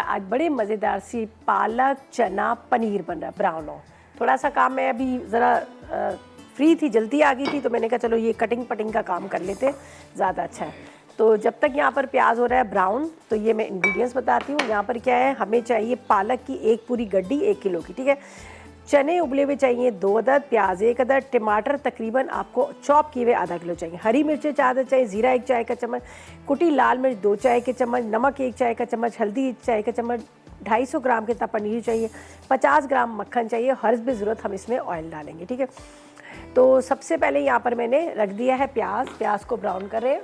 आज बड़े मज़ेदार सी पालक चना पनीर बन रहा है ब्राउन हो। थोड़ा सा काम मैं अभी ज़रा फ्री थी, जल्दी आ गई थी, तो मैंने कहा चलो ये कटिंग पटिंग का काम कर लेते, ज़्यादा अच्छा है। तो जब तक यहाँ पर प्याज हो रहा है ब्राउन, तो ये मैं इंग्रेडिएंट्स बताती हूँ। यहाँ पर क्या है, हमें चाहिए पालक की एक पूरी गड्डी 1 किलो की, ठीक है। चने उबले हुए चाहिए 2 अदद, प्याज 1 अदद, टमाटर तकरीबन आपको चॉप किए हुए आधा किलो चाहिए, हरी मिर्चें 4 अदद चाहिए, ज़ीरा 1 चाय का चम्मच, कुटी लाल मिर्च 2 चाय के चम्मच, नमक 1 चाय का चम्मच, हल्दी 1 चाय का चम्मच, 250 ग्राम के तक पनीर चाहिए, 50 ग्राम मक्खन चाहिए, हर्ज भी ज़रूरत हम इसमें ऑयल डालेंगे, ठीक है। तो सबसे पहले यहाँ पर मैंने रख दिया है प्याज को ब्राउन कर रहे हैं।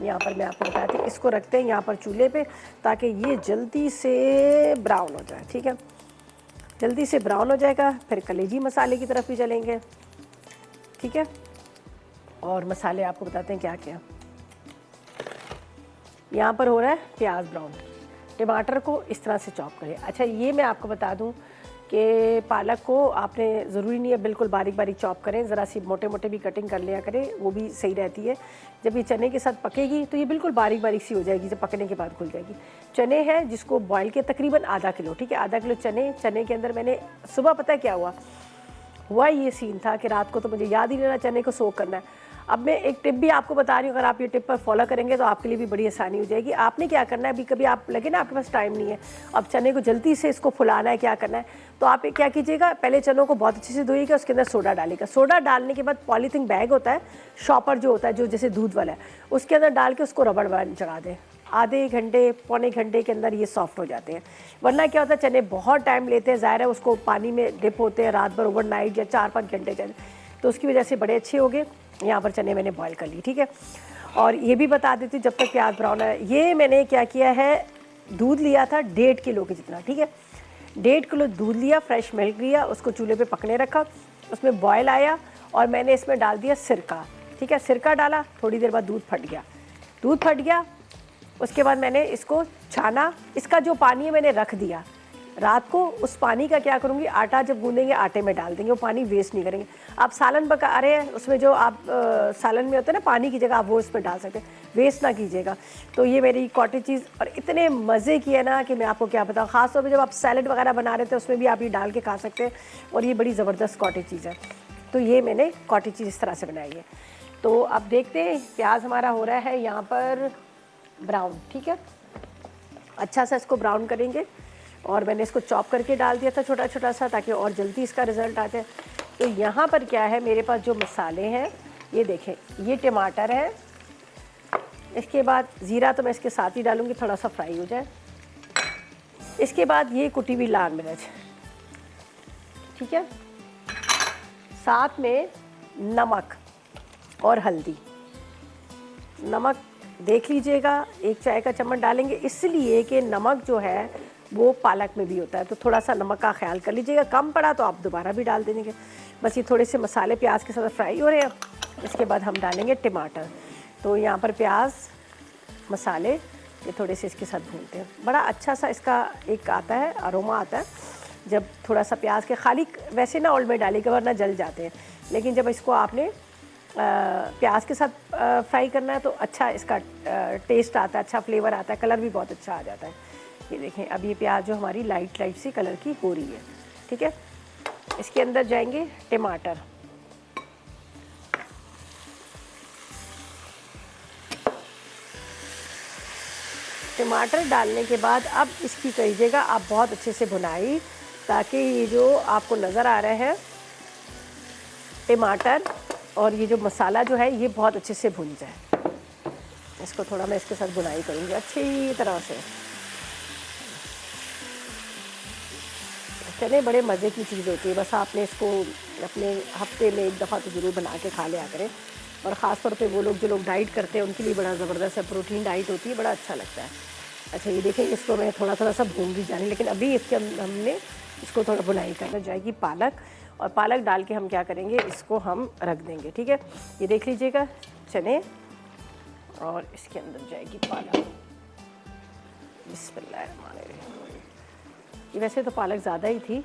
यहाँ पर मैं आपको बताती हूँ, इसको रखते हैं यहाँ पर चूल्हे पे ताकि ये जल्दी से ब्राउन हो जाए, ठीक है। जल्दी से ब्राउन हो जाएगा, फिर कलेजी मसाले की तरफ भी चलेंगे, ठीक है। और मसाले आपको बताते हैं क्या क्या। यहाँ पर हो रहा है प्याज ब्राउन, टमाटर को इस तरह से चॉप करें। अच्छा, ये मैं आपको बता दूँ कि पालक को आपने ज़रूरी नहीं है बिल्कुल बारीक बारीक चॉप करें, ज़रा सी मोटे मोटे भी कटिंग कर लिया करें, वो भी सही रहती है। जब ये चने के साथ पकेगी तो ये बिल्कुल बारीक बारीक सी हो जाएगी, जब पकने के बाद खुल जाएगी। चने हैं जिसको बॉईल के तकरीबन आधा किलो, ठीक है, आधा किलो चने के अंदर मैंने सुबह पता है क्या हुआ ये सीन था कि रात को तो मुझे याद ही नहीं रहा चने को सोक करना है। अब मैं एक टिप भी आपको बता रही हूँ, अगर आप ये टिप पर फॉलो करेंगे तो आपके लिए भी बड़ी आसानी हो जाएगी। आपने क्या करना है, अभी कभी आप लगे ना आपके पास टाइम नहीं है, अब चने को जल्दी से इसको फुलाना है, क्या करना है, तो आप क्या कीजिएगा, पहले चनों को बहुत अच्छे से धोइएगा, उसके अंदर सोडा डालिएगा। सोडा डालने के बाद पॉलीथीन बैग होता है, शॉपर जो होता है, जो जैसे दूध वाला है, उसके अंदर डाल के उसको रबड़ बैंड चढ़ा दें। आधे घंटे पौने घंटे के अंदर ये सॉफ्ट हो जाते हैं। वरना क्या होता है, चने बहुत टाइम लेते हैं, ज़ाहिर है उसको पानी में डिप होते हैं रात भर, ओवरनाइट या 4-5 घंटे चने, तो उसकी वजह से बड़े अच्छे हो गए। यहाँ पर चने मैंने बॉईल कर ली, ठीक है। और ये भी बता देती हूँ, जब तक प्याज ब्राउन है, ये मैंने क्या किया है, दूध लिया था 1.5 किलो के जितना, ठीक है। 1.5 किलो दूध लिया, फ्रेश मिल्क लिया, उसको चूल्हे पे पकने रखा, उसमें बॉयल आया और मैंने इसमें डाल दिया सिरका, ठीक है। सिरका डाला, थोड़ी देर बाद दूध फट गया। उसके बाद मैंने इसको छाना, इसका जो पानी है मैंने रख दिया रात को। उस पानी का क्या करूँगी, आटा जब गूँधेंगे आटे में डाल देंगे, वो पानी वेस्ट नहीं करेंगे। आप सालन पका रहे हैं, उसमें जो आप सालन में होता है ना पानी की जगह, आप वो इसमें डाल सकते हैं, वेस्ट ना कीजिएगा। तो ये मेरी कॉटेज चीज़, और इतने मज़े की है ना कि मैं आपको क्या बताऊँ। ख़ास तौर पर जब आप सैलड वगैरह बना रहे थे उसमें भी आप ये डाल के खा सकते हैं, और ये बड़ी ज़बरदस्त कॉटेज चीज़ है। तो ये मैंने कॉटेज चीज़ इस तरह से बनाई है। तो अब देखते हैं, प्याज हमारा हो रहा है यहाँ पर ब्राउन, ठीक है। अच्छा सा इसको ब्राउन करेंगे, और मैंने इसको चॉप करके डाल दिया था छोटा छोटा सा, ताकि और जल्दी इसका रिज़ल्ट आ जाए। तो यहाँ पर क्या है, मेरे पास जो मसाले हैं, ये देखें, ये टमाटर है, इसके बाद ज़ीरा तो मैं इसके साथ ही डालूँगी, थोड़ा सा फ्राई हो जाए। इसके बाद ये कुटी हुई लाल मिर्च, ठीक है, साथ में नमक और हल्दी। नमक देख लीजिएगा, 1 चाय का चम्मच डालेंगे, इसलिए कि नमक जो है वो पालक में भी होता है, तो थोड़ा सा नमक का ख्याल कर लीजिएगा, कम पड़ा तो आप दोबारा भी डाल देंगे। बस ये थोड़े से मसाले प्याज के साथ फ्राई हो रहे हैं, इसके बाद हम डालेंगे टमाटर। तो यहाँ पर प्याज मसाले ये थोड़े से इसके साथ भूनते हैं। बड़ा अच्छा सा इसका एक आता है, अरोमा आता है, जब थोड़ा सा प्याज के खाली वैसे ना ऑयल में डालेगा वरना जल जाते हैं, लेकिन जब इसको आपने प्याज के साथ फ्राई करना है तो अच्छा इसका टेस्ट आता है, अच्छा फ्लेवर आता है, कलर भी बहुत अच्छा आ जाता है। ये देखें, अब ये प्याज जो हमारी लाइट सी कलर की हो रही है, ठीक है। इसके अंदर जाएंगे टमाटर, टमाटर डालने के बाद अब इसकी करिएगा आप बहुत अच्छे से भुनाई, ताकि ये जो आपको नज़र आ रहा है टमाटर और ये जो मसाला जो है ये बहुत अच्छे से भुन जाए। इसको थोड़ा मैं इसके साथ भुनाई करूँगी अच्छी तरह से। चने बड़े मज़े की चीज़ होती है, बस आपने इसको अपने हफ्ते में 1 दफ़ा तो ज़रूर बना के खा लिया करें, और ख़ास तौर पे वो लोग जो लोग डाइट करते हैं उनके लिए बड़ा ज़बरदस्त है, प्रोटीन डाइट होती है, बड़ा अच्छा लगता है। अच्छा, ये देखें, इसको मैं थोड़ा थोड़ा सा भून भी जानी, लेकिन अभी इसके हमने इसको थोड़ा भुनाई करना जाएगी पालक, और पालक डाल के हम क्या करेंगे, इसको हम रख देंगे, ठीक है। ये देख लीजिएगा चने, और इसके अंदर जाएगी पालक। बिस्मिल्लाहिर्रहमानिर्रहीम। ये वैसे तो पालक ज़्यादा ही थी,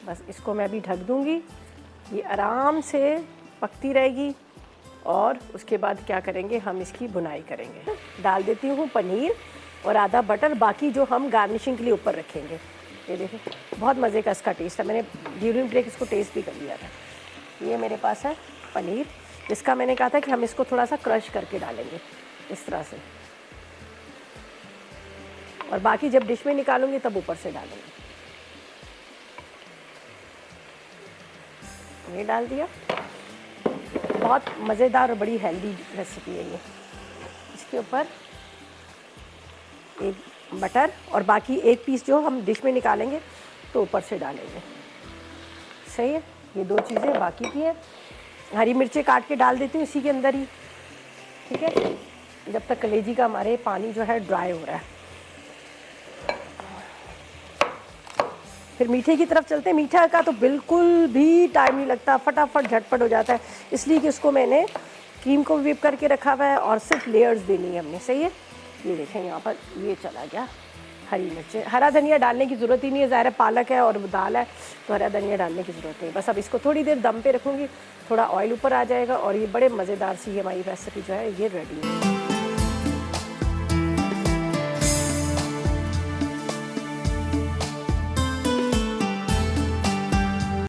बस इसको मैं अभी ढक दूँगी, ये आराम से पकती रहेगी और उसके बाद क्या करेंगे, हम इसकी भुनाई करेंगे। डाल देती हूँ पनीर और आधा बटर, बाकी जो हम गार्निशिंग के लिए ऊपर रखेंगे। ये देखिए बहुत मज़े का इसका टेस्ट है, मैंने ड्यूरिंग ब्रेक इसको टेस्ट भी कर लिया था। ये मेरे पास है पनीर, जिसका मैंने कहा था कि हम इसको थोड़ा सा क्रश करके डालेंगे इस तरह से, और बाकी जब डिश में निकालूंगी तब ऊपर से डालेंगे। ये डाल दिया। बहुत मज़ेदार और बड़ी हेल्दी रेसिपी है ये। इसके ऊपर एक बटर और बाकी एक पीस जो हम डिश में निकालेंगे तो ऊपर से डालेंगे। सही है, ये दो चीज़ें बाकी की हैं। हरी मिर्चें काट के डाल देती हूँ इसी के अंदर ही, ठीक है, जब तक कलेजी का हमारे पानी जो है ड्राई हो रहा है। फिर मीठे की तरफ चलते हैं। मीठा का तो बिल्कुल भी टाइम नहीं लगता, फटाफट झटपट हो जाता है, इसलिए कि उसको मैंने क्रीम को व्हिप करके रखा हुआ है और सिर्फ लेयर्स देनी है हमने। सही है, ये देखें यहाँ पर ये चला गया। हरी मिर्चें, हरा धनिया डालने की ज़रूरत ही नहीं है, ज़ाहिर पालक है और दाल है तो हरा धनिया डालने की ज़रूरत नहीं। बस अब इसको थोड़ी देर दम पे रखूँगी, थोड़ा ऑयल ऊपर आ जाएगा और ये बड़े मज़ेदार सी हमारी रेसिपी जो है ये रेडी है।